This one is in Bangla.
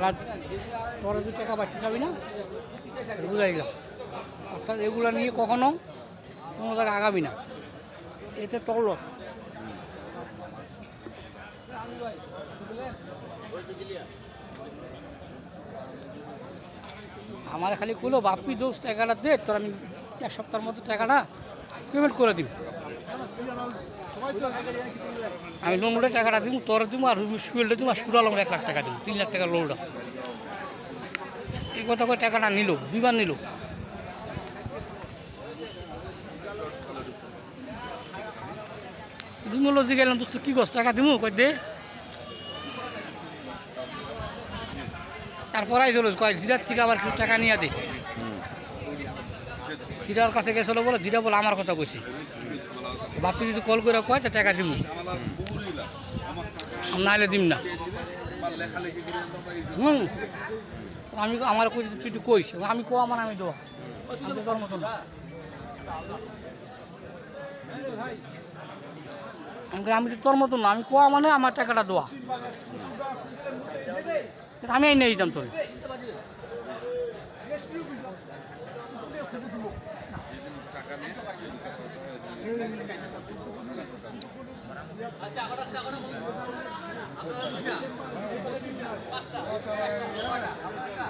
আর পরে 2 টাকা বাড়তে যাবি না, বুঝাইলাম। অর্থাৎ এগুলো নিয়ে কখনো কোনো জায়গায় আগাবি না, এতে টল। আমার খালি কইলো বাপ্পি দোষ টাকাটা দে, তোর আমি 1 সপ্তাহের মধ্যে টাকাটা পেমেন্ট করে দিব। আমি লোন উঠে টাকাটা দিব, তোর দিব, আর সুয়েলটা দিব, আর সুরালাম 1 লাখ টাকা দিব, 3 লাখ টাকা লোনটা। এই কথা করে টাকাটা নিল, 2 বার নিল। লজি গেলাম, দোস্ত কি করছ, টাকা দিব, কই দে। তারপরে আইসল কয় জিরার থেকে আবার কিছু টাকা নিয়ে দে। জিরার কাছে গেছিল বলে, জিরা বলে আমার কথা কইছি, বাপি যদি কল করে কয় তা টাকা দিব, নাহলে দিম না। আমি আমার কই তুই কইস, আমি কো আমার আমি দেবো, তোর মতন আমি তো তোর মতন না, আমি কোয়া মানে আমার টাকাটা দেওয়া, আমি আই নিয়ে দিতাম তোর।